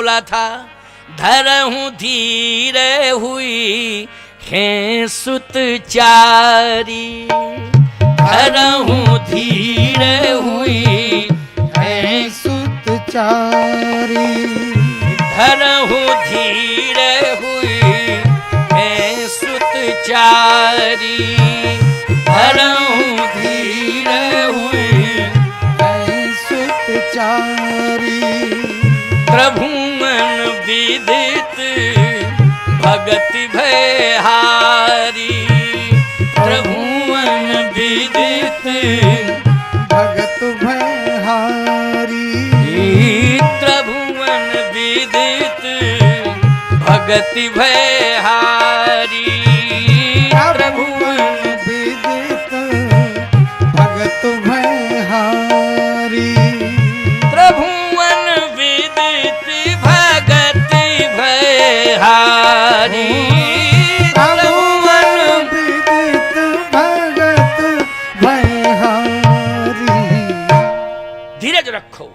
बोला था, धरहूं धीर हुई है सुत चारी, धरहूं धीर हुई है सुत चारी, धरहूं धीर हुई है सुत चारी, धरहूं धीर हुई है सुत चारी। प्रभुमन विदित भगति भयहारी, प्रभुमन विदित भगत भयहारी, प्रभुमन विदित भगति भयहारी, प्रभुवन विदित भगत भयहारी, प्रभुमन विदित भगति भयहारी, प्रभुवन विदित भगत भयहारी। धीरज रखो।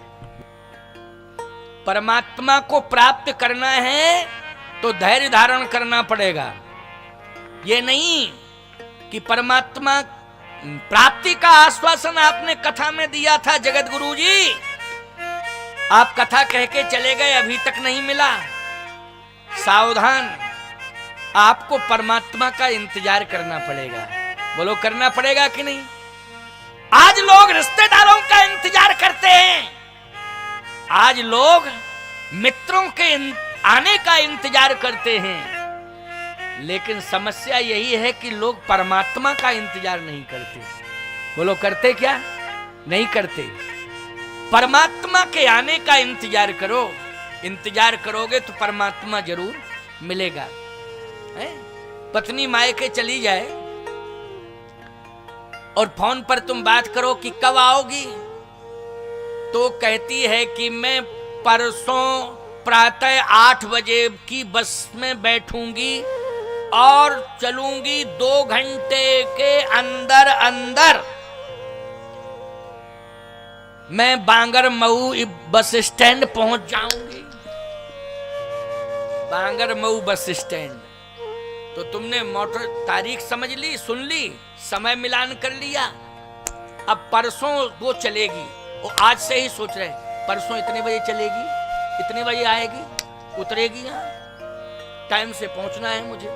परमात्मा को प्राप्त करना है तो धैर्य धारण करना पड़ेगा। ये नहीं कि परमात्मा प्राप्ति का आश्वासन आपने कथा में दिया था जगत गुरु जी, आप कथा कह के चले गए, अभी तक नहीं मिला। सावधान, आपको परमात्मा का इंतजार करना पड़ेगा। बोलो, करना पड़ेगा कि नहीं? आज लोग रिश्तेदारों का इंतजार करते हैं, आज लोग मित्रों के आने का इंतजार करते हैं, लेकिन समस्या यही है कि लोग परमात्मा का इंतजार नहीं करते। बोलो, करते क्या? नहीं करते। परमात्मा के आने का इंतजार करो। इंतजार करोगे तो परमात्मा जरूर मिलेगा। है? पत्नी मायके चली जाए और फोन पर तुम बात करो कि कब आओगी, तो कहती है कि मैं परसों प्रातः 8 बजे की बस में बैठूंगी और चलूंगी 2 घंटे के अंदर अंदर मैं बांगर मऊ बस स्टैंड पहुंच जाऊंगी। बांगर मऊ बस स्टैंड, तो तुमने मोटर तारीख समझ ली, सुन ली, समय मिलान कर लिया। अब परसों वो चलेगी, वो आज से ही सोच रहे परसों इतने बजे चलेगी, इतने बजे आएगी, उतरेगी, यहाँ टाइम से पहुंचना है मुझे।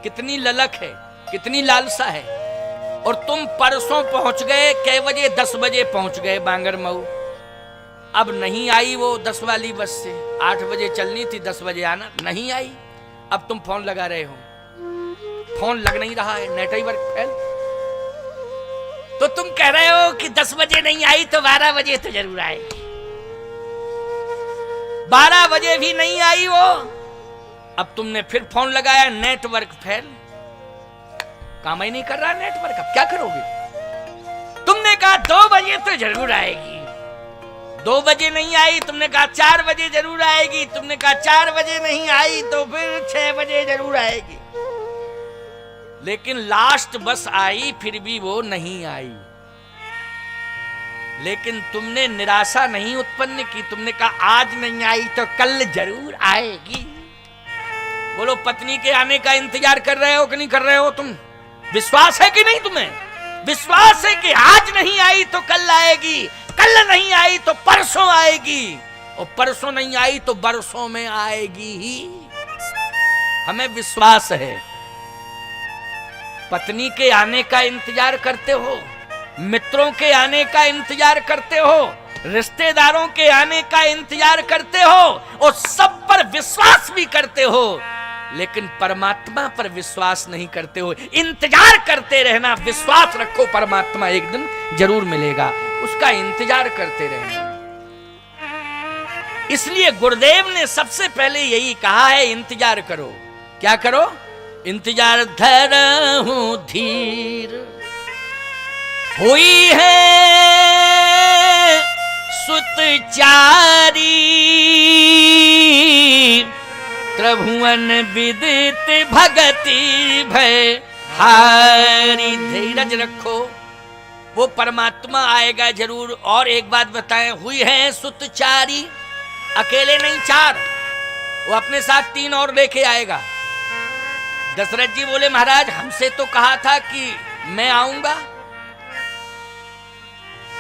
कितनी ललक है, कितनी लालसा है। और तुम परसों पहुंच गए, कै बजे? 10 बजे पहुंच गए बांगर मऊ। अब नहीं आई वो 10 वाली बस से, 8 बजे चलनी थी, 10 बजे आना, नहीं आई। अब तुम फोन लगा रहे हो, फोन लग नहीं रहा है, नेटवर्क फेल। तो तुम कह रहे हो कि 10 बजे नहीं आई तो 12 बजे तो जरूर आएगी। 12 बजे भी नहीं आई वो। अब तुमने फिर फोन लगाया, नेटवर्क फेल, काम ही नहीं कर रहा नेटवर्क। अब क्या करोगे? तुमने कहा 2 बजे तो जरूर आएगी, 2 बजे नहीं आई। तुमने कहा 4 बजे जरूर आएगी, तुमने कहा 4 बजे नहीं आई तो फिर 6 बजे जरूर आएगी। लेकिन लास्ट बस आई, फिर भी वो नहीं आई। लेकिन तुमने निराशा नहीं उत्पन्न की, तुमने कहा आज नहीं आई तो कल जरूर आएगी। बोलो, पत्नी के आने का इंतजार कर रहे हो कि नहीं कर रहे हो? तुम विश्वास है कि नहीं? तुम्हें विश्वास है कि आज नहीं आई तो कल आएगी, कल नहीं आई तो परसों आएगी, और परसों नहीं आई तो बरसों में आएगी ही। हमें विश्वास है। पत्नी के आने का इंतजार करते हो, मित्रों के आने का इंतजार करते हो, रिश्तेदारों के आने का इंतजार करते हो, और सब पर विश्वास भी करते हो, लेकिन परमात्मा पर विश्वास नहीं करते हो। इंतजार करते रहना, विश्वास रखो परमात्मा एक दिन जरूर मिलेगा, उसका इंतजार करते रहना। इसलिए गुरुदेव ने सबसे पहले यही कहा है, इंतजार करो। क्या करो? इंतजार। धरहूं धीर हुई है सुत चारी, त्रिभुवन विदित भगति भय हारी। धीरज रखो, वो परमात्मा आएगा जरूर। और एक बात बताएं, हुई है सुत चारी, अकेले नहीं चार, वो अपने साथ 3 और लेके आएगा। दशरथ जी बोले महाराज हमसे तो कहा था कि मैं आऊंगा।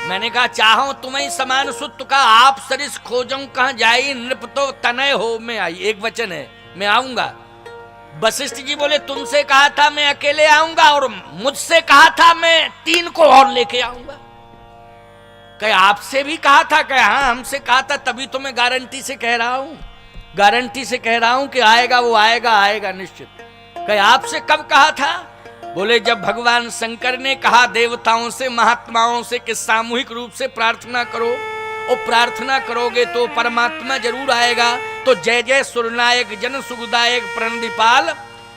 मैंने कहा चाहो तुम्हें समान सुत का आप सरिस खोजूं कहां जाई नृप तो तनय हो में आई, एक वचन है, मैं आऊंगा। वशिष्ठ जी बोले तुमसे कहा था मैं अकेले आऊंगा और मुझसे कहा था मैं 3 को और लेके आऊंगा। कहे आपसे भी कहा था? कहे हाँ हमसे कहा था, तभी तो मैं गारंटी से कह रहा हूं, गारंटी से कह रहा हूं कि आएगा, वो आएगा, आएगा निश्चित। कहे आपसे कब कहा था? बोले जब भगवान शंकर ने कहा देवताओं से महात्माओं से कि सामूहिक रूप से प्रार्थना करो, और प्रार्थना करोगे तो परमात्मा जरूर आएगा। तो जय जय सुरनायक जन सुखदायक प्रणदीपाल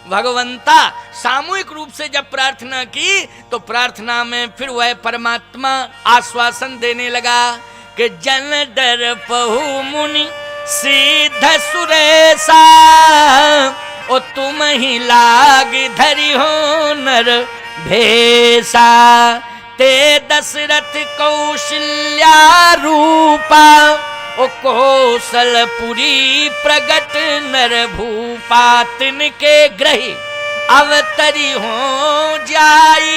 भगवंता सामूहिक रूप से जब प्रार्थना की तो प्रार्थना में फिर वह परमात्मा आश्वासन देने लगा कि जन डर पहु मुनि सिद्ध सुरेशा, ओ तुम ही लाग धरि हो नर भेसा, ते दशरथ कौशल्या रूपा, ओ कौशलपुरी प्रगट नर भूपा, तिनके ग्रही अवतरी हो जाई,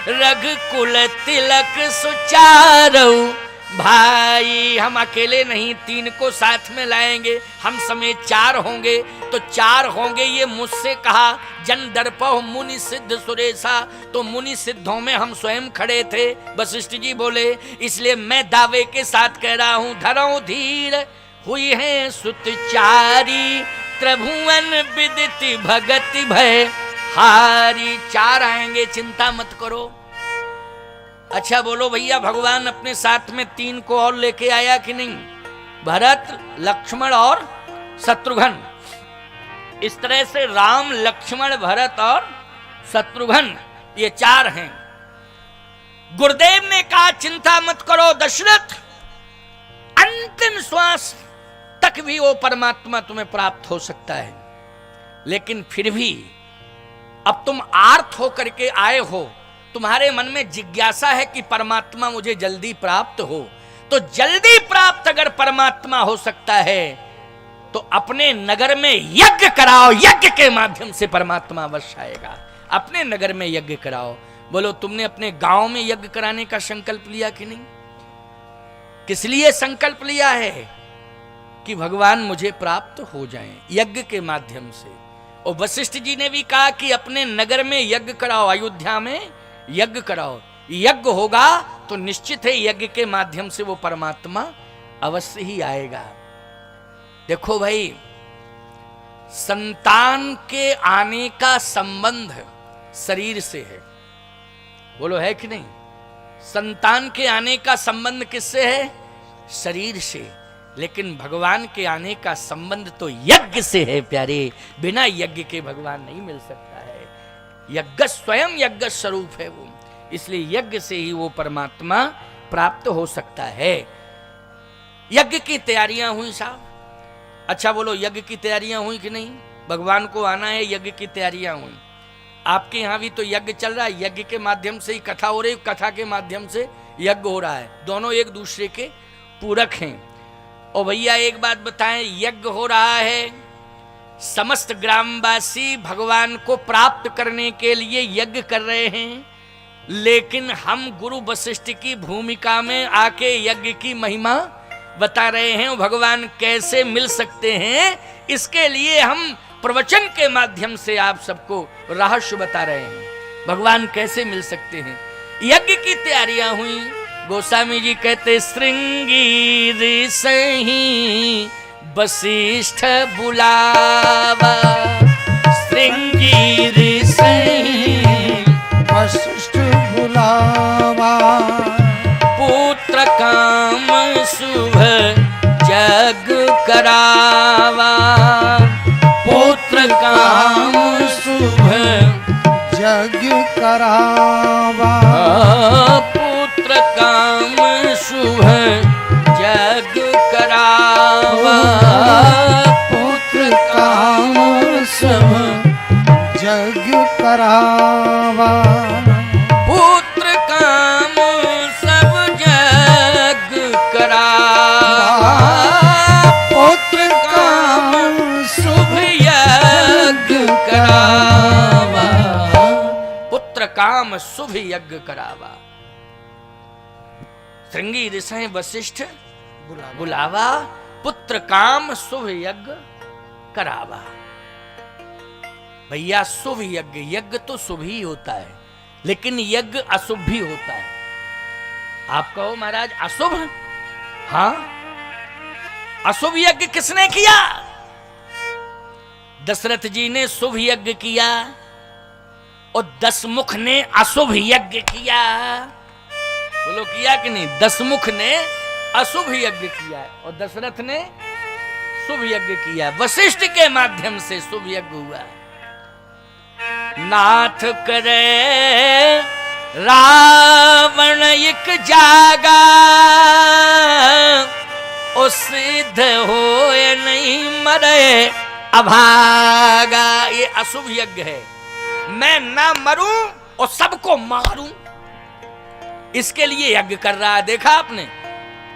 रघुकुल तिलक सुचारौ भाई। हम अकेले नहीं, 3 को साथ में लाएंगे, हम समेत 4 होंगे, तो 4 होंगे ये मुझसे कहा। जन दर्पह मुनि सिद्ध सुरेशा, तो मुनि सिद्धों में हम स्वयं खड़े थे। वशिष्ठ जी बोले इसलिए मैं दावे के साथ कह रहा हूं धरो धीर हुई है सुतचारी, त्रिभुवन विदिति भगति भय हारी। 4 आएंगे, चिंता मत करो। अच्छा बोलो भैया भगवान अपने साथ में 3 को और लेके आया कि नहीं? भरत, लक्ष्मण और शत्रुघ्न। इस तरह से राम, लक्ष्मण, भरत और शत्रुघ्न ये 4 हैं। गुरुदेव ने कहा चिंता मत करो दशरथ, अंतिम श्वास तक भी वो परमात्मा तुम्हें प्राप्त हो सकता है, लेकिन फिर भी अब तुम आर्त होकर के आए हो, तुम्हारे मन में जिज्ञासा है कि परमात्मा मुझे जल्दी प्राप्त हो, तो जल्दी प्राप्त अगर परमात्मा हो सकता है तो अपने नगर में यज्ञ कराओ, यज्ञ के माध्यम से परमात्मा अवश्य आएगा। अपने नगर में यज्ञ कराओ। बोलो तुमने अपने गांव में यज्ञ कराने का संकल्प लिया कि नहीं? किस लिए संकल्प लिया है? कि भगवान मुझे प्राप्त हो जाएं यज्ञ के माध्यम से। और वशिष्ठ जी ने भी कहा कि अपने नगर में यज्ञ कराओ, अयोध्या में यज्ञ कराओ। यज्ञ होगा तो निश्चित है यज्ञ के माध्यम से वो परमात्मा अवश्य ही आएगा। देखो भाई, संतान के आने का संबंध शरीर से है, बोलो है कि नहीं? संतान के आने का संबंध किससे है? शरीर से। लेकिन भगवान के आने का संबंध तो यज्ञ से है प्यारे। बिना यज्ञ के भगवान नहीं मिल सकता है। यज्ञ स्वयं यज्ञ स्वरूप है वो, इसलिए यज्ञ से ही वो परमात्मा प्राप्त हो सकता है। यज्ञ की तैयारियां हुई साहब? अच्छा बोलो यज्ञ की तैयारियां हुई कि नहीं? भगवान को आना है, यज्ञ की तैयारियां हुई। आपके यहां भी तो यज्ञ चल रहा है, यज्ञ के माध्यम से ही कथा हो रही, कथा के माध्यम से यज्ञ हो रहा है। दोनों एक दूसरे के पूरक हैं। और भैया एक बात बताएं, यज्ञ हो रहा है, समस्त ग्रामवासी भगवान को प्राप्त करने के लिए यज्ञ कर रहे हैं, लेकिन हम गुरु वशिष्ठ की भूमिका में आके यज्ञ की महिमा बता रहे हैं। भगवान कैसे मिल सकते हैं, इसके लिए हम प्रवचन के माध्यम से आप सबको रहस्य बता रहे हैं। भगवान कैसे मिल सकते हैं। यज्ञ की तैयारियां हुई। गोस्वामी जी कहते श्रृंगी सही वशिष्ठ बुलावा, श्रृंगी सही वशिष्ठ बुलावा, पुत्र काम शुभ जग करावा, पुत्र काम शुभ जग करावा, पुत्र काम शुभ जग करावा, पुत्र काम शुभ जग करावा, पुत्र काम सब जग करावा, काम शुभ यज्ञ करावा। श्रृंगी ऋषि वशिष्ठ बुलावा, पुत्र काम शुभ यज्ञ करावा। भैया शुभ यज्ञ, यज्ञ तो शुभ ही होता है, लेकिन यज्ञ अशुभ भी होता है। आप कहो महाराज अशुभ? हाँ, अशुभ यज्ञ किसने किया? दशरथ जी ने शुभ यज्ञ किया और दशमुख ने अशुभ यज्ञ किया। बोलो किया कि नहीं? दशमुख ने अशुभ यज्ञ किया और दशरथ ने शुभ यज्ञ किया। वशिष्ठ के माध्यम से शुभ यज्ञ हुआ। नाथ करे रावण एक जागा, ओ सिद्ध होए नहीं मरे अभागा। ये अशुभ यज्ञ है। मैं ना मरूं और सबको मारूं, इसके लिए यज्ञ कर रहा है। देखा आपने?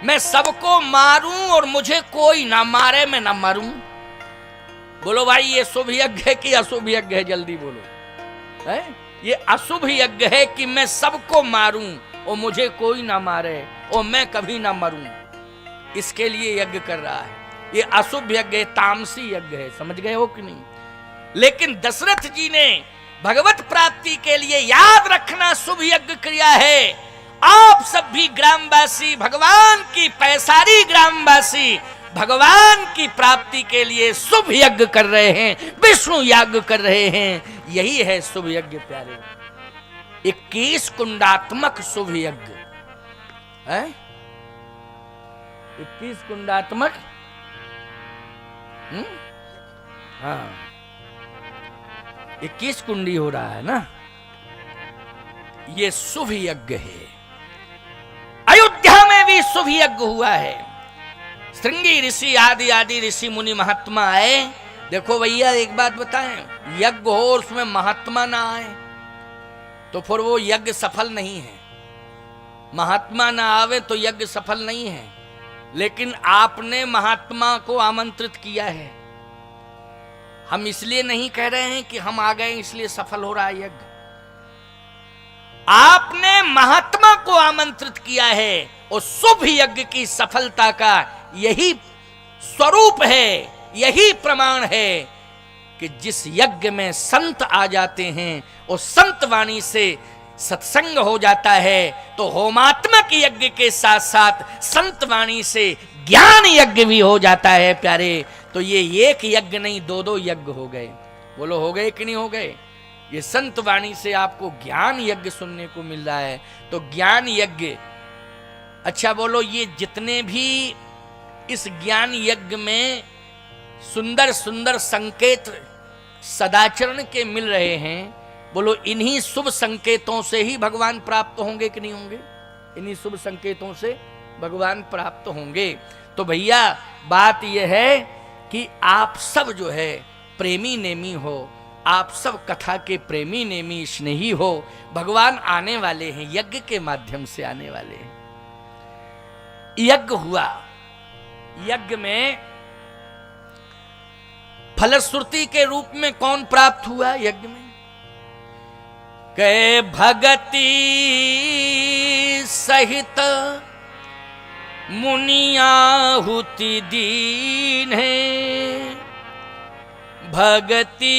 मैं सबको मारूं और मुझे कोई ना मारे, मैं ना मरूं। बोलो भाई ये शुभ यज्ञ है कि अशुभ यज्ञ है? जल्दी बोलो। है? ये अशुभ यज्ञ है कि मैं सबको मारूं और मुझे कोई ना मारे और मैं कभी ना मरूं, इसके लिए यज्ञ कर रहा है। ये अशुभ यज्ञ है, तामसी यज्ञ है। समझ गए हो कि नहीं? लेकिन दशरथ जी ने भगवत प्राप्ति के लिए याद रखना शुभ यज्ञ किया है। आप सब भी ग्रामवासी, भगवान की पैसारी ग्रामवासी भगवान की प्राप्ति के लिए शुभ यज्ञ कर रहे हैं, विष्णु याग कर रहे हैं। यही है शुभ यज्ञ प्यारे। 21 कुंडात्मक शुभ यज्ञ है। 21 कुंडात्मक। हाँ, 21 कुंडी हो रहा है ना। ये शुभ यज्ञ है। अयोध्या में भी शुभ यज्ञ हुआ है। श्रृंगी ऋषि आदि आदि ऋषि मुनि महात्मा आए। देखो भैया एक बात बताएं, यज्ञ हो और उसमें महात्मा ना आए तो फिर वो यज्ञ सफल नहीं है। महात्मा ना आवे तो यज्ञ सफल नहीं है। लेकिन आपने महात्मा को आमंत्रित किया है। हम इसलिए नहीं कह रहे हैं कि हम आ गए इसलिए सफल हो रहा है यज्ञ। आपने महात्मा को आमंत्रित किया है और शुभ यज्ञ की सफलता का यही स्वरूप है, यही प्रमाण है कि जिस यज्ञ में संत आ जाते हैं और संत वाणी से सत्संग हो जाता है तो होमात्मक यज्ञ के साथ साथ संत वाणी से ज्ञान यज्ञ भी हो जाता है प्यारे। तो ये एक यज्ञ नहीं, दो दो यज्ञ हो गए। बोलो हो गए कि नहीं हो गए? ये संत वाणी से आपको ज्ञान यज्ञ सुनने को मिल रहा है। तो ज्ञान यज्ञ, अच्छा बोलो ये जितने भी इस ज्ञान यज्ञ में सुंदर सुंदर संकेत सदाचरण के मिल रहे हैं, बोलो इन्हीं शुभ संकेतों से ही भगवान प्राप्त होंगे कि नहीं होंगे? इन्हीं शुभ संकेतों से भगवान प्राप्त होंगे। तो भैया बात यह है कि आप सब जो है प्रेमी नेमी हो, आप सब कथा के प्रेमी नेमी स्नेही हो। भगवान आने वाले हैं, यज्ञ के माध्यम से आने वाले हैं। यज्ञ हुआ, यज्ञ में फलश्रुति के रूप में कौन प्राप्त हुआ? यज्ञ में कै भगति सहित मुनियाहुति दीन है। भगति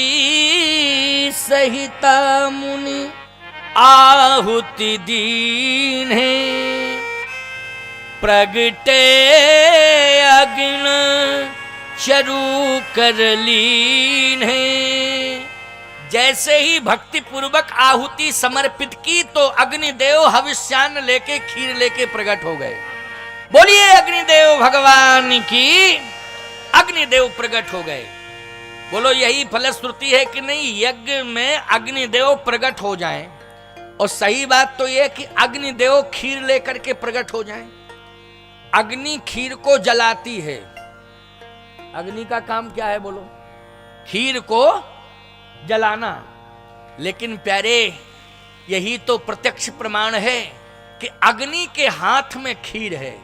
सहित मुनि आहुति दीन है। प्रगटे अग्न चरु कर लीन है। जैसे ही भक्ति पूर्वक आहुति समर्पित की तो अग्निदेव हविष्यान्न लेके खीर लेके प्रकट हो गए। बोलिए अग्निदेव भगवान की। अग्निदेव प्रकट हो गए। बोलो यही फलश्रुति है कि नहीं? यज्ञ में अग्निदेव प्रकट हो जाएं। और सही बात तो यह कि अग्निदेव खीर लेकर के प्रकट हो जाएं। अग्नि खीर को जलाती है। अग्नि का काम क्या है बोलो? खीर को जलाना। लेकिन प्यारे यही तो प्रत्यक्ष प्रमाण है कि अग्नि के हाथ में खीर है,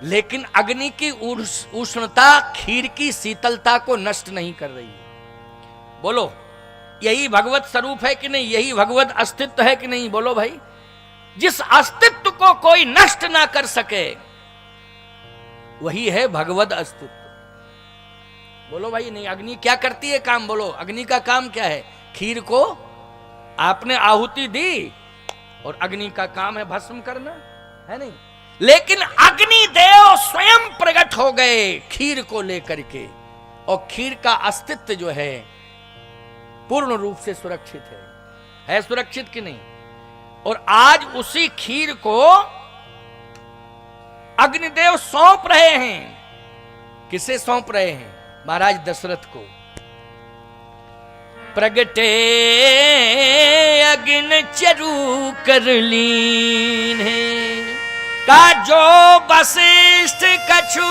लेकिन अग्नि की उष्णता खीर की शीतलता को नष्ट नहीं कर रही है। बोलो यही भगवत स्वरूप है कि नहीं, यही भगवत अस्तित्व है कि नहीं? बोलो भाई। जिस अस्तित्व को कोई नष्ट ना कर सके वही है भगवत अस्तित्व। बोलो भाई। नहीं, अग्नि क्या करती है काम? बोलो, अग्नि का काम क्या है? खीर को आपने आहुति दी और अग्नि का काम है भस्म करना, है नहीं? लेकिन अग्नि देव स्वयं प्रकट हो गए खीर को लेकर के, और खीर का अस्तित्व जो है पूर्ण रूप से सुरक्षित है सुरक्षित कि नहीं? और आज उसी खीर को अग्निदेव सौंप रहे हैं। किसे सौंप रहे हैं? महाराज दशरथ को। प्रगटे अग्नि चरु कर लीन है, का जो वशिष्ठ कछु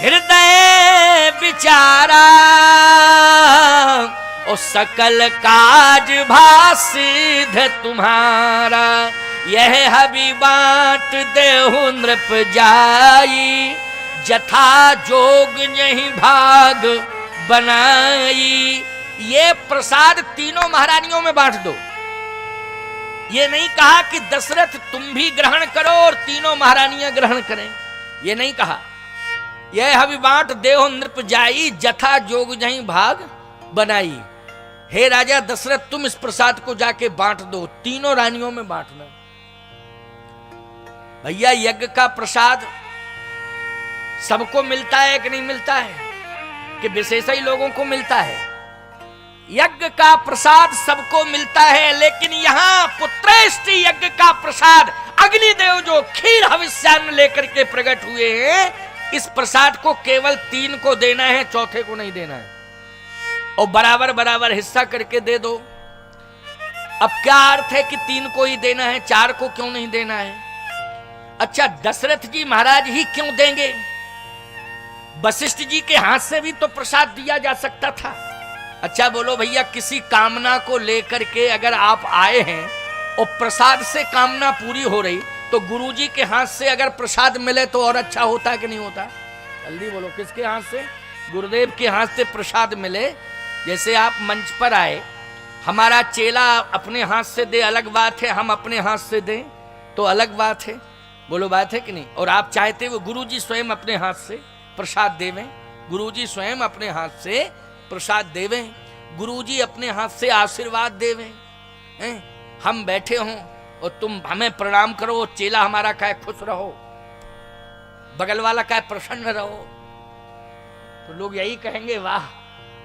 हृदय विचारा, और सकल काज भासिध तुम्हारा, यह हबी बात देहु नृप जाई, जथा जोग यही भाग बनाई। ये प्रसाद तीनों महारानियों में बांट दो। ये नहीं कहा कि दशरथ तुम भी ग्रहण करो और तीनों महारानियां ग्रहण करें, ये नहीं कहा। यह हबी बांट देहु नृप जाई, जथा जोग यही भाग बनाई। हे राजा दशरथ, तुम इस प्रसाद को जाके बांट दो, तीनों रानियों में बांटना। भैया, यज्ञ का प्रसाद सबको मिलता है कि नहीं मिलता है? कि विशेष ही लोगों को मिलता है? यज्ञ का प्रसाद सबको मिलता है, लेकिन यहां पुत्रेष्टि यज्ञ का प्रसाद अग्निदेव जो खीर हविष्यान्न लेकर के प्रकट हुए हैं, इस प्रसाद को केवल 3 को देना है, चौथे को नहीं देना है। और बराबर बराबर हिस्सा करके दे दो। अब क्या अर्थ है कि 3 को ही देना है, 4 को क्यों नहीं देना है? अच्छा, दशरथ जी महाराज ही क्यों देंगे? वशिष्ठ जी के हाथ से भी तो प्रसाद दिया जा सकता था। अच्छा बोलो भैया, किसी कामना को लेकर के अगर आप आए हैं और प्रसाद से कामना पूरी हो रही, तो गुरुजी के हाथ से अगर प्रसाद मिले तो और अच्छा होता कि नहीं होता? जल्दी बोलो, किसके हाथ से? गुरुदेव के हाथ से प्रसाद मिले। जैसे आप मंच पर आए, हमारा चेला अपने हाथ से दे अलग बात है, हम अपने हाथ से दें तो अलग बात है। बोलो, बात है कि नहीं? और आप चाहते वो गुरुजी स्वयं अपने हाथ से प्रसाद देवें, गुरुजी स्वयं अपने हाथ से प्रसाद देवें, गुरुजी अपने हाथ से आशीर्वाद देवें। हम बैठे हों और तुम हमें प्रणाम करो, चेला हमारा कहे खुश रहो, बगल वाला कहे प्रसन्न रहो, तो लोग यही कहेंगे वाह,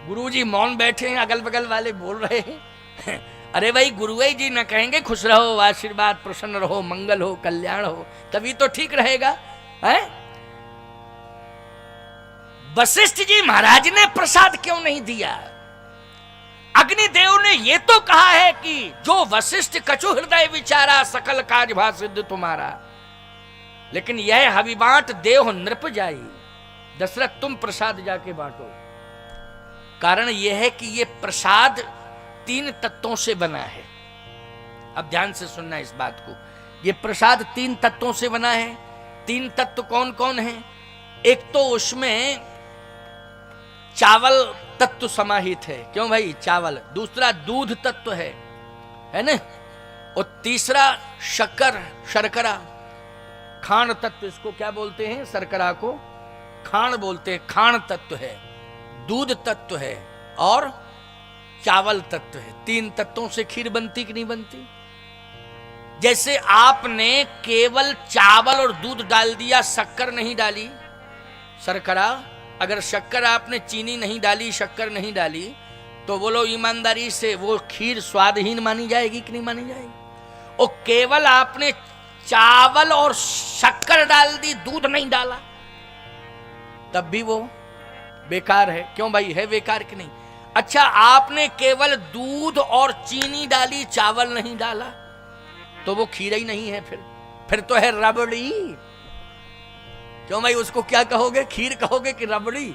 गुरुजी मौन बैठे हैं, अगल बगल वाले बोल रहे हैं। अरे भाई, गुरुजी जी न कहेंगे खुश रहो, आशीर्वाद, प्रसन्न रहो, मंगल हो, कल्याण हो, तभी तो ठीक रहेगा। है? वशिष्ठ जी महाराज ने प्रसाद क्यों नहीं दिया? अग्निदेव ने ये तो कहा है कि जो वशिष्ठ कछु हृदय विचारा, सकल काज भासिद्ध तुम्हारा। लेकिन यह हबी बांट देव नृप जाई, दशरथ तुम प्रसाद जाके बांटो। कारण यह है कि यह प्रसाद 3 तत्वों से बना है। अब ध्यान से सुनना इस बात को। यह प्रसाद 3 तत्वों से बना है। 3 तत्व कौन कौन है? एक तो उसमें चावल तत्व समाहित है। क्यों भाई? चावल। दूसरा दूध तत्व है ना? और तीसरा शक्कर, शर्करा, खाण तत्व। इसको क्या बोलते हैं? शर्करा को खाण बोलते हैं। खाण तत्व है, दूध तत्व है और चावल तत्व है। 3 तत्वों से खीर बनती कि नहीं बनती? जैसे आपने केवल चावल और दूध डाल दिया, शक्कर नहीं डाली, शर्करा, अगर शक्कर आपने चीनी नहीं डाली, शक्कर नहीं डाली, तो बोलो ईमानदारी से वो खीर स्वादहीन मानी जाएगी कि नहीं मानी जाएगी? और केवल आपने चावल और शक्कर डाल दी, दूध नहीं डाला, तब भी वो बेकार है। क्यों भाई? है बेकार कि नहीं? अच्छा, आपने केवल दूध और चीनी डाली, चावल नहीं डाला, तो वो खीर ही नहीं है, फिर तो है रबड़ी। क्यों भाई? उसको क्या कहोगे? खीर कहोगे कि रबड़ी?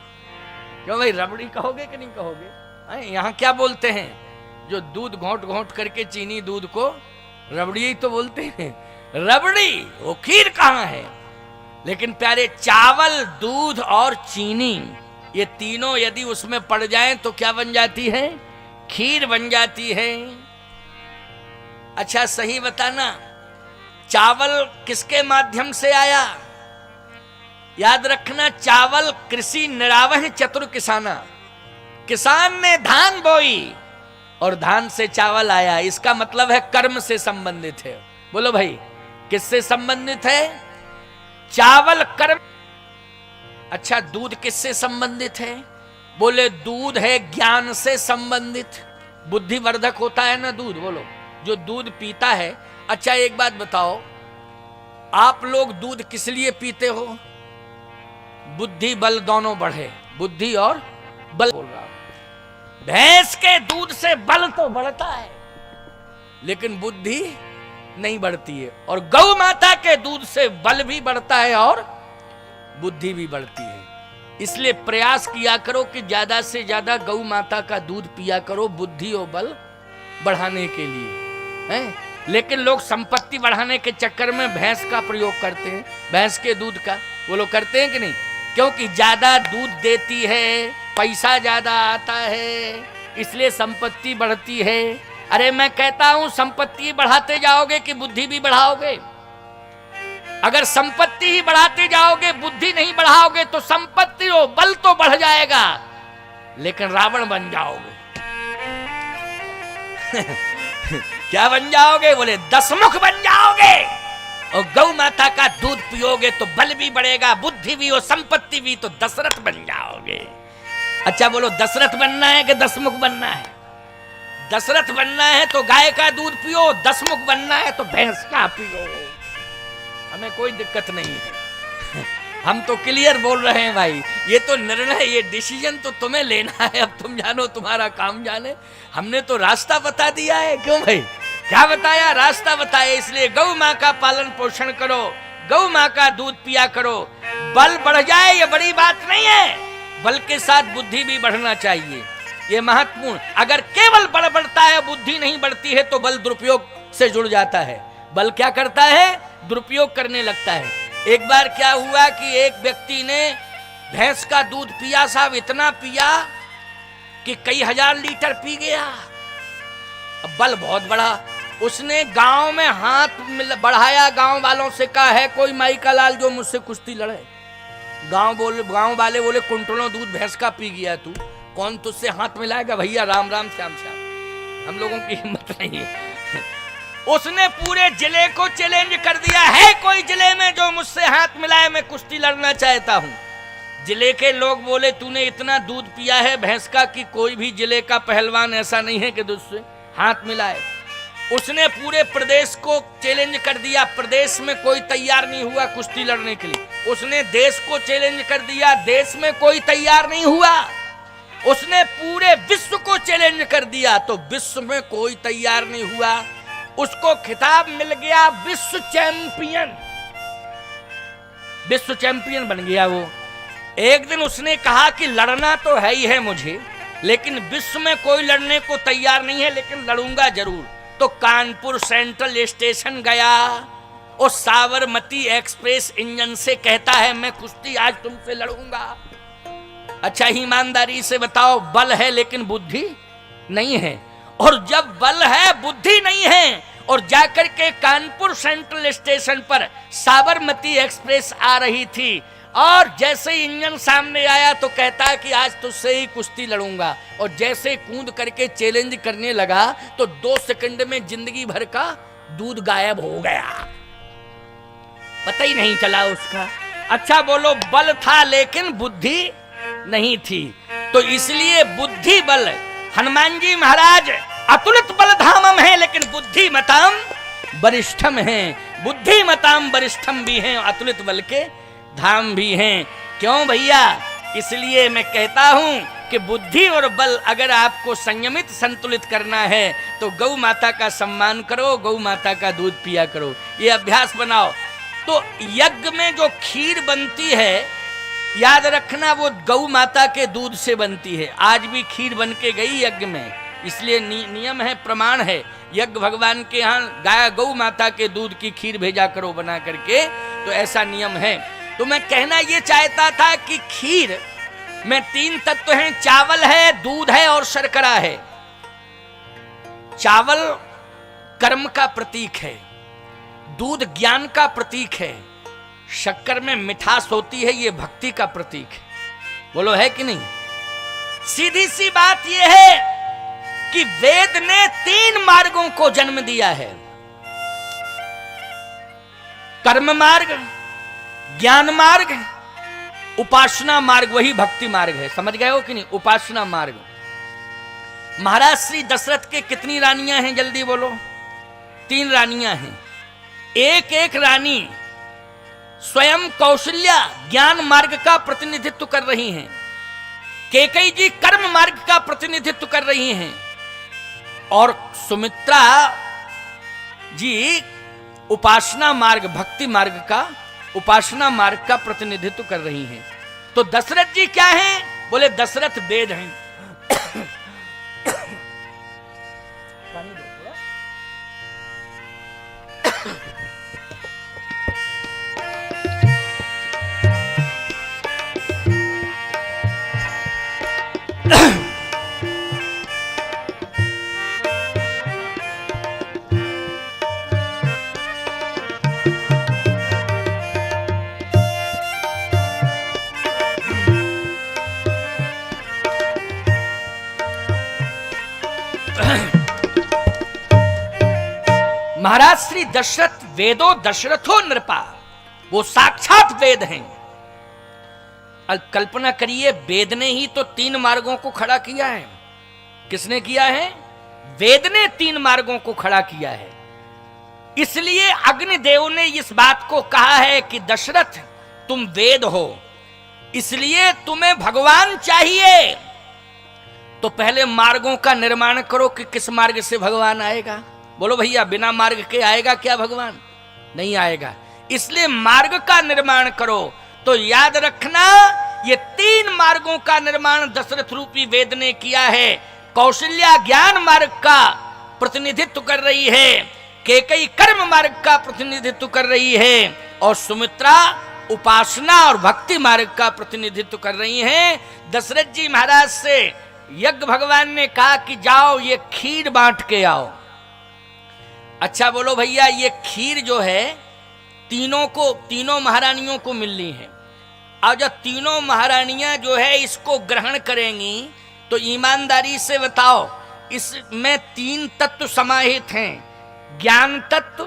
क्यों भाई? रबड़ी कहोगे कि नहीं कहोगे? यहाँ क्या बोलते हैं? जो दूध घोंट घोंट करके चीनी दूध को रबड़ी ही तो बोलते हैं। रबड़ी, वो खीर कहाँ है? लेकिन प्यारे, चावल, दूध और चीनी, ये तीनों यदि उसमें पड़ जाएं तो क्या बन जाती है? खीर बन जाती है। अच्छा सही बताना, चावल किसके माध्यम से आया? याद रखना, चावल कृषि निरावह चतुर किसाना, किसान ने धान बोई और धान से चावल आया। इसका मतलब है कर्म से संबंधित है। बोलो भाई, किससे संबंधित है? चावल कर्म। अच्छा, दूध किससे संबंधित है? बोले दूध है ज्ञान से संबंधित, बुद्धिवर्धक होता है ना दूध। बोलो, जो दूध पीता है। अच्छा एक बात बताओ, आप लोग दूध किस लिए पीते हो? बुद्धि बल दोनों बढ़े, बुद्धि और बल बोल रहा हूं। भैंस के दूध से बल तो बढ़ता है लेकिन बुद्धि नहीं बढ़ती है, और गौ माता के दूध से बल भी बढ़ता है और बुद्धि भी बढ़ती है। इसलिए प्रयास किया करो कि ज्यादा से ज्यादा गौ माता का दूध पिया करो, बुद्धि और बल बढ़ाने के लिए हैं। लेकिन लोग संपत्ति बढ़ाने के चक्कर में भैंस का प्रयोग करते हैं, भैंस के दूध का। वो लोग करते हैं कि नहीं? क्योंकि ज्यादा दूध देती है, पैसा ज्यादा आता है, इसलिए संपत्ति बढ़ती है। अरे मैं कहता हूं, संपत्ति बढ़ाते जाओगे कि बुद्धि भी बढ़ाओगे? अगर संपत्ति ही बढ़ाते जाओगे, बुद्धि नहीं बढ़ाओगे, तो संपत्ति और बल तो बढ़ जाएगा लेकिन रावण बन जाओगे। क्या बन जाओगे? बोले दसमुख बन जाओगे। और गौ माता का दूध पियोगे तो बल भी बढ़ेगा, बुद्धि भी और संपत्ति भी, तो दशरथ बन जाओगे। अच्छा बोलो, दशरथ बनना है कि दसमुख बनना है? दशरथ बनना है तो गाय का दूध पियो, दसमुख बनना है तो भैंस का पियो। हमें कोई दिक्कत नहीं है, हम तो क्लियर बोल रहे हैं भाई। ये तो निर्णय, ये डिसीजन तो तुम्हें लेना है। अब तुम जानो, तुम्हारा काम जाने। हमने तो रास्ता बता दिया है। क्यों भाई? क्या बताया? रास्ता बताया। इसलिए गौ माँ का पालन पोषण करो, गौ माँ का दूध पिया करो। बल बढ़ जाए ये बड़ी बात नहीं है, बल के साथ बुद्धि भी बढ़ना चाहिए, ये महत्वपूर्ण। अगर केवल बल बढ़ता है, बुद्धि नहीं बढ़ती है, तो बल दुरुपयोग से जुड़ जाता है। बल क्या करता है? दुरुपयोग करने लगता है। एक बार क्या हुआ कि एक व्यक्ति ने भैंस का दूध पिया, साहब इतना पिया कि कई हजार लीटर पी गया। अब बल बहुत बड़ा। उसने गांव में हाथ बढ़ाया, गांव वालों से कहा, है कोई माई का लाल जो मुझसे कुश्ती लड़े? गांव वाले बोले, कुंटलों दूध भैंस का पी गया तू, कौन तुझसे हाथ मिलाएगा? भैया राम राम श्याम श्याम, हम लोगों की हिम्मत नहीं है। उसने पूरे जिले को चैलेंज कर दिया, है कोई जिले में जो मुझसे हाथ मिलाए? मैं कुश्ती लड़ना चाहता हूं। जिले के लोग बोले, तूने इतना दूध पिया है भैंस का कि कोई भी जिले का पहलवान ऐसा नहीं है कि तुझसे हाथ मिलाए। उसने पूरे प्रदेश को चैलेंज कर दिया, प्रदेश में कोई तैयार नहीं हुआ कुश्ती लड़ने के लिए। उसने देश को चैलेंज कर दिया, देश में कोई तैयार नहीं हुआ। उसने पूरे विश्व को चैलेंज कर दिया, तो विश्व में कोई तैयार नहीं हुआ। उसको खिताब मिल गया विश्व चैंपियन, विश्व चैंपियन बन गया वो। एक दिन उसने कहा कि लड़ना तो है ही है मुझे, लेकिन विश्व में कोई लड़ने को तैयार नहीं है, लेकिन लड़ूंगा जरूर। तो कानपुर सेंट्रल स्टेशन गया और साबरमती एक्सप्रेस इंजन से कहता है, मैं कुश्ती आज तुमसे लड़ूंगा। अच्छा ईमानदारी से बताओ, बल है लेकिन बुद्धि नहीं है। और जब बल है बुद्धि नहीं है, और जाकर के कानपुर सेंट्रल स्टेशन पर साबरमती एक्सप्रेस आ रही थी, और जैसे ही इंजन सामने आया तो कहता है कि आज तुझसे ही कुश्ती लड़ूंगा। और जैसे कूद करके चैलेंज करने लगा तो 2 सेकंड में जिंदगी भर का दूध गायब हो गया, पता ही नहीं चला उसका। अच्छा बोलो, बल था लेकिन बुद्धि नहीं थी। तो इसलिए बुद्धि बल, हनुमान जी महाराज अतुलित बल धामम है लेकिन बुद्धि मताम वरिष्ठम है। बुद्धि मताम वरिष्ठम भी हैं, अतुलित बल के धाम भी हैं। क्यों भैया? इसलिए मैं कहता हूं कि बुद्धि और बल अगर आपको संयमित संतुलित करना है तो गौ माता का सम्मान करो, गौ माता का दूध पिया करो, ये अभ्यास बनाओ। तो यज्ञ में जो खीर बनती है, याद रखना वो गौ माता के दूध से बनती है। आज भी खीर बन के गई यज्ञ में, इसलिए नियम है, प्रमाण है। यज्ञ भगवान के यहाँ गाय गौ माता के दूध की खीर भेजा करो बना करके, तो ऐसा नियम है। तो मैं कहना ये चाहता था कि खीर में 3 तत्व हैं, चावल है, दूध है और शर्करा है। चावल कर्म का प्रतीक है, दूध ज्ञान का प्रतीक है, शक्कर में मिठास होती है, ये भक्ति का प्रतीक है। बोलो है कि नहीं? सीधी सी बात यह है कि वेद ने 3 मार्गों को जन्म दिया है, कर्म मार्ग, ज्ञान मार्ग, उपासना मार्ग, वही भक्ति मार्ग है। समझ गए हो कि नहीं? उपासना मार्ग। महाराज श्री दशरथ के कितनी रानियां हैं? जल्दी बोलो। 3 रानियां हैं। एक एक रानी स्वयं कौशल्या ज्ञान मार्ग का प्रतिनिधित्व कर रही हैं, कैकेयी जी कर्म मार्ग का प्रतिनिधित्व कर रही हैं, और सुमित्रा जी उपासना मार्ग, भक्ति मार्ग का, उपासना मार्ग का प्रतिनिधित्व कर रही हैं। तो दशरथ जी क्या हैं? बोले दशरथ वेद हैं। महाराज श्री दशरथ वेदो दशरथो नृपा, वो साक्षात वेद हैं। कल्पना करिए, वेद ने ही तो 3 मार्गों को खड़ा किया है। किसने किया है? वेद ने 3 मार्गों को खड़ा किया है। इसलिए अग्निदेव ने इस बात को कहा है कि दशरथ तुम वेद हो, इसलिए तुम्हें भगवान चाहिए, तो पहले मार्गों का निर्माण करो कि किस मार्ग से भगवान आएगा। बोलो भैया, बिना मार्ग के आएगा क्या भगवान? नहीं आएगा। इसलिए मार्ग का निर्माण करो। तो याद रखना, ये 3 मार्गों का निर्माण दशरथ रूपी वेद ने किया है। कौशल्या ज्ञान मार्ग का प्रतिनिधित्व कर रही है, कैकेयी कर्म मार्ग का प्रतिनिधित्व कर रही है, और सुमित्रा उपासना और भक्ति मार्ग का प्रतिनिधित्व कर रही हैं। दशरथ जी महाराज से यज्ञ भगवान ने कहा कि जाओ ये खीर बांट के आओ। अच्छा बोलो भैया, ये खीर जो है तीनों महारानियों को मिलनी है। और जब तीनों महारानियां जो है इसको ग्रहण करेंगी, तो ईमानदारी से बताओ, इसमें 3 तत्व समाहित हैं, ज्ञान तत्व,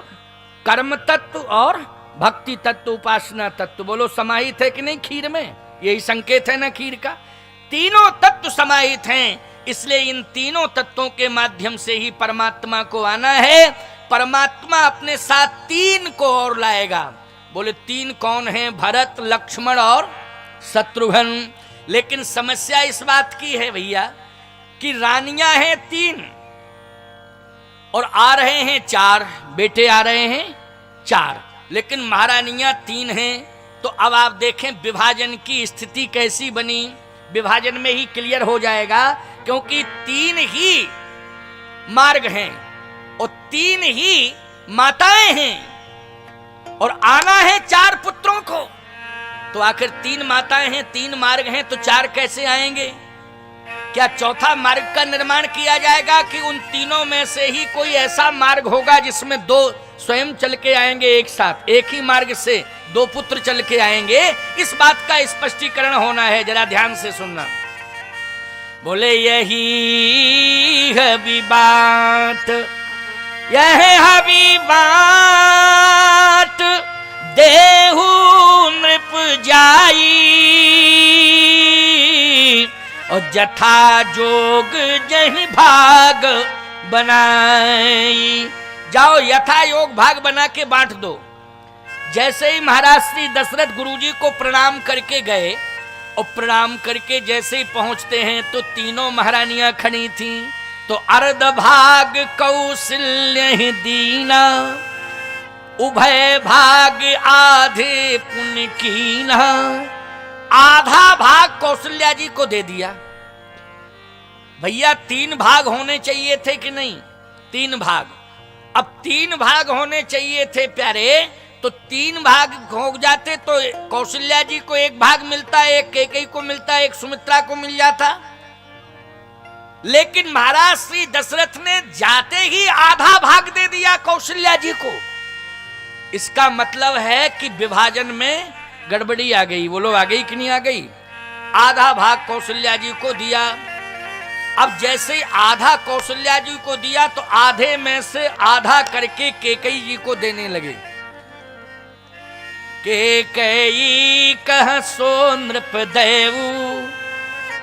कर्म तत्व और भक्ति तत्व, उपासना तत्व। बोलो समाहित है कि नहीं खीर में? यही संकेत है ना खीर का। तीनों तत्व समाहित हैं, इसलिए इन तीनों तत्वों के माध्यम से ही परमात्मा को आना है। परमात्मा अपने साथ 3 को और लाएगा। बोले 3 कौन हैं? भरत, लक्ष्मण और शत्रुघ्न। लेकिन समस्या इस बात की है भैया कि रानियां हैं 3 और आ रहे हैं 4, बेटे आ रहे हैं 4, लेकिन महारानियां 3 हैं। तो अब आप देखें विभाजन की स्थिति कैसी बनी। विभाजन में ही क्लियर हो जाएगा, क्योंकि 3 ही मार्ग हैं और 3 ही माताएं हैं, और आना है 4 पुत्रों को। तो आखिर 3 माताएं हैं, 3 मार्ग हैं, तो 4 कैसे आएंगे? क्या चौथा मार्ग का निर्माण किया जाएगा कि उन तीनों में से ही कोई ऐसा मार्ग होगा जिसमें 2 स्वयं चल के आएंगे एक साथ, एक ही मार्ग से 2 पुत्र चल के आएंगे? इस बात का स्पष्टीकरण होना है, जरा ध्यान से सुनना। बोले यही है बात, यह हबी बात देहु नृप जाई, और जथा जोग जहि भाग बनाई। जाओ यथा योग भाग बना के बांट दो। जैसे ही महाराज श्री दशरथ गुरुजी को प्रणाम करके गए, और प्रणाम करके जैसे ही पहुंचते हैं तो तीनों महारानियां खड़ी थीं। तो अर्ध भाग कौशल्य दीना, उभय भाग आधे पुण्य कीना। आधा भाग कौशल्या जी को दे दिया। भैया 3 भाग होने चाहिए थे कि नहीं? 3 भाग। अब 3 भाग होने चाहिए थे प्यारे, तो 3 भाग हो जाते तो कौशल्या जी को 1 भाग मिलता, एक कैकेयी को मिलता, एक सुमित्रा को मिल जाता। लेकिन महाराज श्री दशरथ ने जाते ही आधा भाग दे दिया कौशल्या जी को। इसका मतलब है कि विभाजन में गड़बड़ी आ गई। वो लोग आ गई कि नहीं आ गई? आधा भाग कौशल्या जी को दिया। अब जैसे ही आधा कौशल्या जी को दिया तो आधे में से आधा करके केकई जी को देने लगे। केकई कह सो नृप देवू,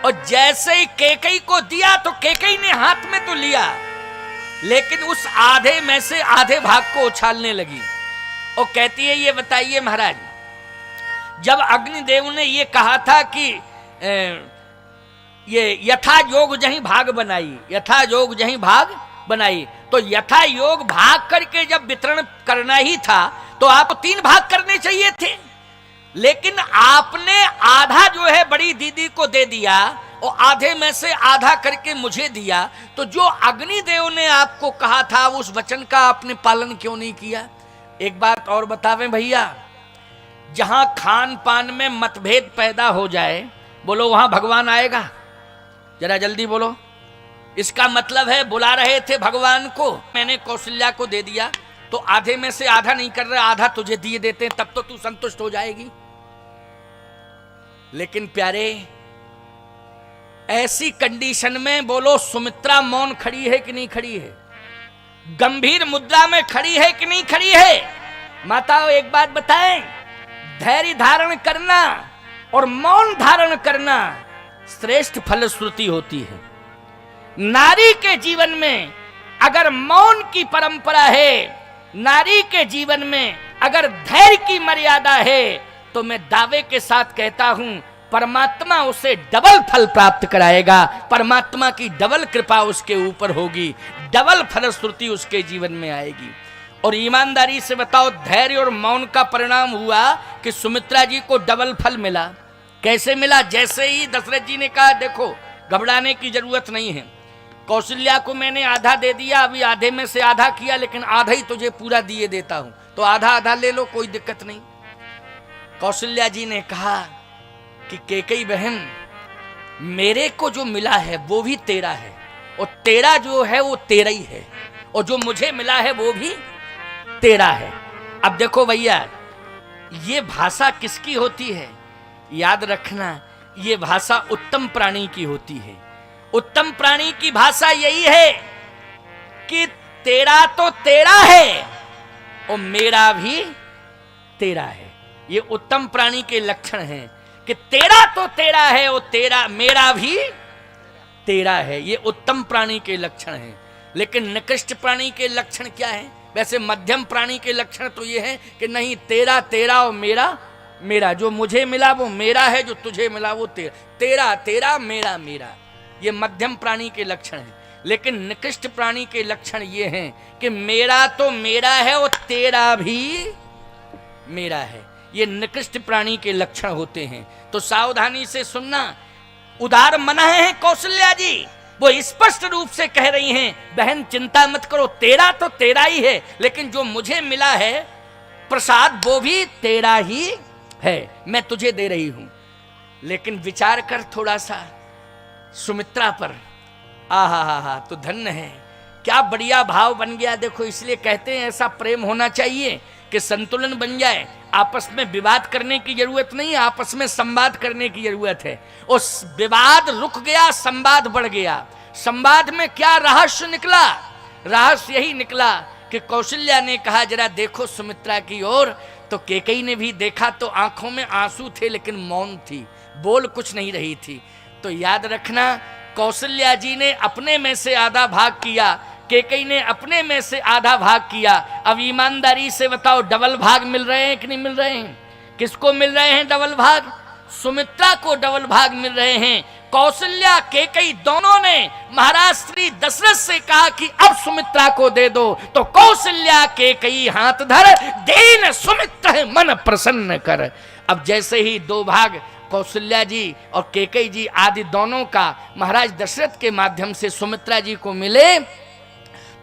और जैसे ही केकई को दिया तो केकई ने हाथ में तो लिया, लेकिन उस आधे में से आधे भाग को उछालने लगी और कहती है, ये बताइए महाराज, जब अग्निदेव ने ये कहा था कि ये यथा योग जहीं भाग बनाई, यथा योग जहीं भाग बनाई, तो यथा योग भाग करके जब वितरण करना ही था तो आपको 3 भाग करने चाहिए थे, लेकिन आपने आधा जो है बड़ी दीदी को दे दिया और आधे में से आधा करके मुझे दिया। तो जो अग्निदेव ने आपको कहा था उस वचन का आपने पालन क्यों नहीं किया? एक बात और बतावें भैया, जहां खान पान में मतभेद पैदा हो जाए, बोलो वहां भगवान आएगा? जरा जल्दी बोलो। इसका मतलब है बुला रहे थे भगवान को, मैंने कौशल्या को दे दिया तो आधे में से आधा नहीं कर रहे, आधा तुझे दिए देते हैं, तब तो तू संतुष्ट हो जाएगी। लेकिन प्यारे, ऐसी कंडीशन में बोलो सुमित्रा मौन खड़ी है कि नहीं खड़ी है? गंभीर मुद्रा में खड़ी है कि नहीं खड़ी है? माताओं एक बात बताएं, धैर्य धारण करना और मौन धारण करना श्रेष्ठ फलश्रुति होती है। नारी के जीवन में अगर मौन की परंपरा है, नारी के जीवन में अगर धैर्य की मर्यादा है, तो मैं दावे के साथ कहता हूं परमात्मा उसे डबल फल प्राप्त कराएगा। परमात्मा की डबल कृपा उसके ऊपर होगी, डबल फलश्रुति उसके जीवन में आएगी। और ईमानदारी से बताओ, धैर्य और मौन का परिणाम हुआ कि सुमित्रा जी को डबल फल मिला। कैसे मिला? जैसे ही दशरथ जी ने कहा, देखो घबराने की जरूरत नहीं है, कौशल्या को मैंने आधा दे दिया, अभी आधे में से आधा किया, लेकिन आधा ही तुझे पूरा दिए देता हूं, तो आधा आधा ले लो, कोई दिक्कत नहीं। कौशल्या जी ने कहा कि केकई बहन, मेरे को जो मिला है वो भी तेरा है, और तेरा जो है वो तेरा ही है, और जो मुझे मिला है वो भी तेरा है। अब देखो भैया, ये भाषा किसकी होती है? याद रखना, ये भाषा उत्तम प्राणी की होती है। उत्तम प्राणी की भाषा यही है कि तेरा तो तेरा है और मेरा भी तेरा है। ये उत्तम प्राणी के लक्षण हैं कि तेरा तो तेरा है और तेरा मेरा भी तेरा है। ये उत्तम प्राणी के लक्षण हैं। लेकिन निकृष्ट प्राणी के लक्षण क्या है? वैसे मध्यम प्राणी के लक्षण तो ये है कि नहीं, तेरा तेरा और मेरा मेरा, जो मुझे मिला वो मेरा है, जो तुझे मिला वो तेरा, तेरा तेरा मेरा मेरा। ये मध्यम प्राणी के लक्षण हैं। लेकिन निकृष्ट प्राणी के लक्षण ये हैं कि मेरा तो मेरा है और तेरा भी मेरा है। ये निकृष्ट प्राणी के लक्षण होते हैं। तो सावधानी से सुनना, उदार मना है कौशल्या जी, वो स्पष्ट रूप से कह रही हैं, बहन चिंता मत करो, तेरा तो तेरा ही है, लेकिन जो मुझे मिला है प्रसाद वो भी तेरा ही है, मैं तुझे दे रही हूं। लेकिन विचार कर थोड़ा सा सुमित्रा पर, आहा, तो धन्य है, क्या बढ़िया भाव बन गया। देखो, इसलिए कहते हैं ऐसा प्रेम होना चाहिए कि संतुलन बन जाए। आपस में विवाद करने की जरूरत नहीं, आपस में संवाद करने की जरूरत है। उस विवाद रुक गया, संवाद बढ़ गया। संवाद में क्या रहस्य निकला? रहस्य यही निकला कि कौशल्या ने कहा, जरा देखो सुमित्रा की ओर, तो केकई ने भी देखा तो आंखों में आंसू थे, लेकिन मौन थी, बोल कुछ नहीं रही थी। तो याद रखना, कौशल्या जी ने अपने में से आधा भाग किया, केकई ने अपने में से आधा भाग किया। अब ईमानदारी से बताओ, डबल भाग मिल रहे हैं कि नहीं मिल रहे हैं? किसको मिल रहे हैं डबल भाग? सुमित्रा को डबल भाग मिल रहे हैं। कौशल्या केकई दोनों ने महाराज श्री दशरथ से कहा कि अब सुमित्रा को दे दो, तो कौशल्या केकई हाथ धर, दीन सुमित्र मन प्रसन्न कर। अब जैसे ही 2 भाग कौशल्या जी और केकई जी आदि दोनों का महाराज दशरथ के माध्यम से सुमित्रा जी को मिले,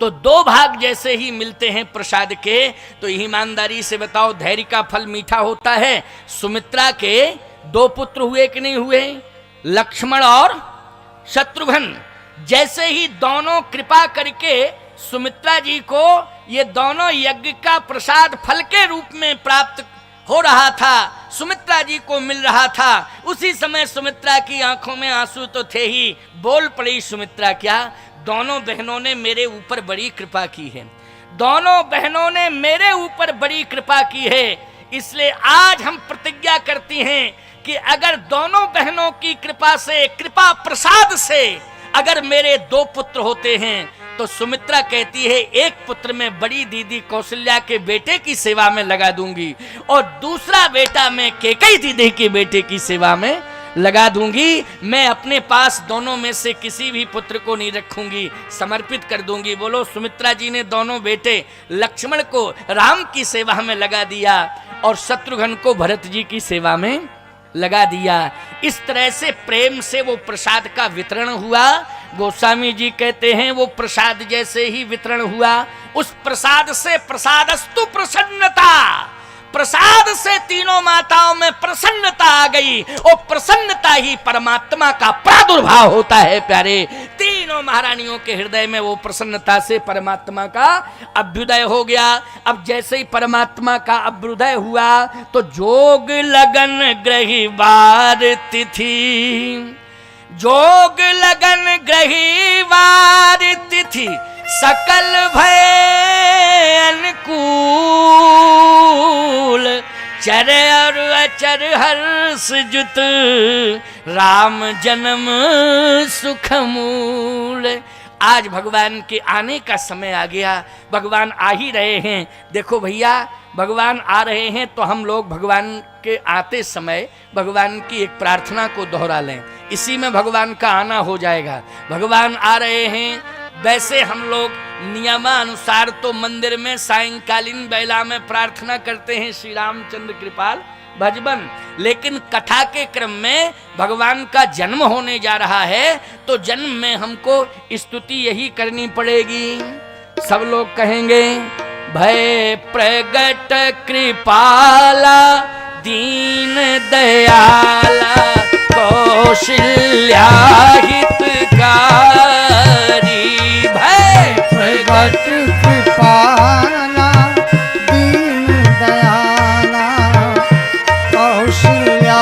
तो 2 भाग जैसे ही मिलते हैं प्रसाद के, तो ईमानदारी से बताओ, धैर्य का फल मीठा होता है। सुमित्रा के 2 पुत्र हुए कि नहीं हुए? लक्ष्मण और शत्रुघ्न। जैसे ही दोनों कृपा करके सुमित्रा जी को ये दोनों यज्ञ का प्रसाद फल के रूप में प्राप्त हो रहा था, सुमित्रा जी को मिल रहा था, उसी समय सुमित्रा की आंखों में आंसू तो थे ही। बोल पड़ी सुमित्रा, क्या दोनों बहनों ने मेरे ऊपर बड़ी कृपा की है, दोनों बहनों ने मेरे ऊपर बड़ी कृपा की है, इसलिए आज हम प्रतिज्ञा करती हैं कि अगर दोनों बहनों की कृपा से, कृपा प्रसाद से अगर मेरे 2 पुत्र होते हैं तो सुमित्रा कहती है एक पुत्र मैं बड़ी दीदी कौशल्या के बेटे की सेवा में लगा दूंगी और दूसरा बेटा मैं कैकेयी दीदी के बेटे की सेवा में लगा दूंगी। मैं अपने पास दोनों में से किसी भी पुत्र को नहीं रखूंगी, समर्पित कर दूंगी। बोलो, सुमित्रा जी ने दोनों बेटे लक्ष्मण को राम की सेवा में लगा दिया और शत्रुघ्न को भरत जी की सेवा में लगा दिया। इस तरह से प्रेम से वो प्रसाद का वितरण हुआ। गोस्वामी जी कहते हैं वो प्रसाद जैसे ही वितरण हुआ, उस प्रसाद से प्रसादस्तु प्रसन्नता, प्रसाद से तीनों माताओं में प्रसन्नता आ गई और प्रसन्नता ही परमात्मा का प्रादुर्भाव होता है। प्यारे, तीनों महारानियों के हृदय में वो प्रसन्नता से परमात्मा का अभ्युदय हो गया। अब जैसे ही परमात्मा का अभ्युदय हुआ तो जोग लगन ग्रही वार तिथि, जोग लगन ग्रही वार तिथि सकल भय अनुकूल, चर और अचर हर्ष जुत राम जन्म सुख मूल। आज भगवान के आने का समय आ गया, भगवान आ ही रहे हैं। देखो भैया, भगवान आ रहे हैं तो हम लोग भगवान के आते समय भगवान की एक प्रार्थना को दोहरा लें, इसी में भगवान का आना हो जाएगा। भगवान आ रहे हैं, वैसे हम लोग नियमानुसार तो मंदिर में सायंकालीन बेला में प्रार्थना करते हैं श्री रामचंद्र कृपाल भजबन, लेकिन कथा के क्रम में भगवान का जन्म होने जा रहा है तो जन्म में हमको स्तुति यही करनी पड़ेगी। सब लोग कहेंगे, भय प्रगट कृपाला दीन दयाला कौशल्या हितकारी, भय प्रगट कृपाला दीन दयाला कौशल्या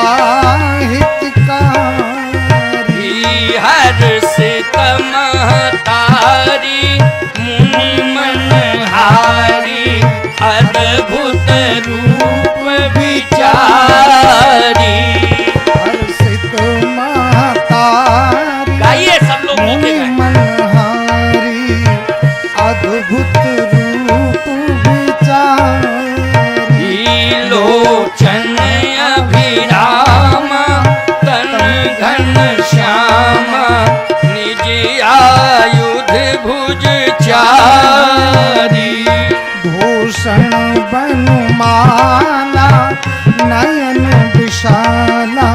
हितकारी, हर्षित महतारी मुनि मनहारी अद्भुत रूप विचारी, हर्षित महतारी गाइए सब लोग मुनि मनहारी अद्भुत रूप विचारी, लोचन अभिरामा तन घन श्यामा निज आयुध भुज चारी, भूषण बनमाला नयन विशाला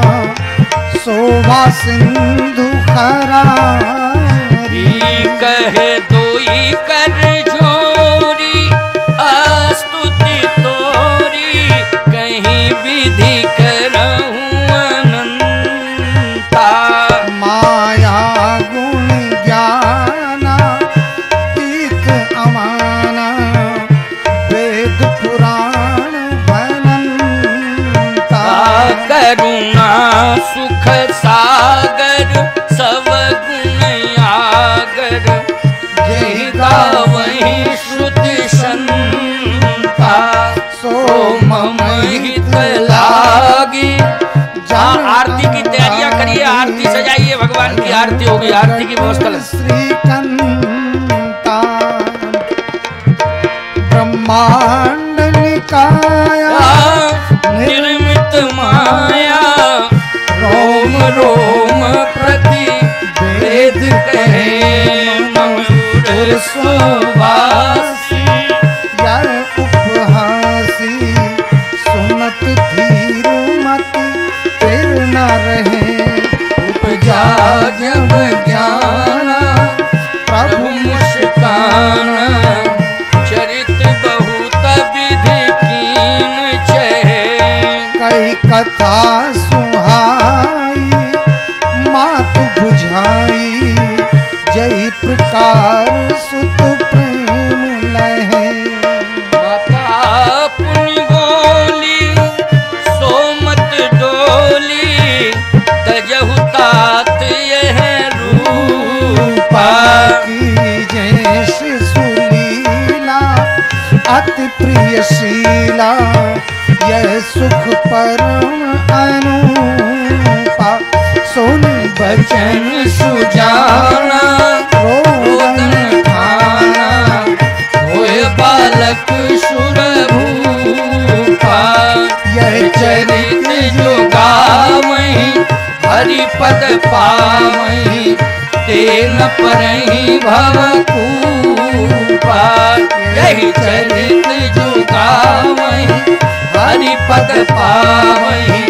शोभा सिंधु खरारी, कहे दोई कर जोरी अस्तुति तोरी कहीं विधि करहूं अनंता, माया गुण ज्ञाना तीत अमाना वेद पुराण बनंता, करुणा सुख सागर सब गुण आगर जहि गावहि श्रुति संता, सो मम हित लागी। जहाँ आरती की तैयारियां करिए, आरती सजाइए, भगवान की आरती होगी, आरती की व्यवस्था करें। श्रीकंता ब्रह्मांड निकाया निर्मित माया रोम रोम प्रति वेद कहे मम सुवासी, यह उपहासी सुनत धीर मति फिर न रहे, उपजा जब ज्ञाना प्रभु मुस्काना चरित बहुत विधि कीन चहे, कई कथा सुहाई मात बुझाई प्रियशीला यह सुख परम अनुपा सुन बचन सुजाना रोदन खाना होए बालक सुर भूपा। यह चरित जो गावहीं हरि पद पावहीं तेन परहीं भवकूपा। यही चरित जो गावहीं हरि पद पावहीं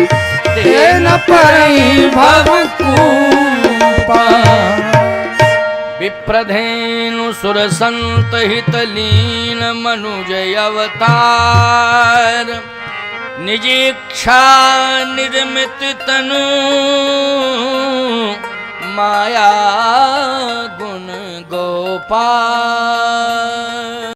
तेन परहीं भवकूपा। विप्रधेनु सुर संत हित लीन मनुज अवतार निजीक्षा निर्मित तनु माया गुण गोपाल।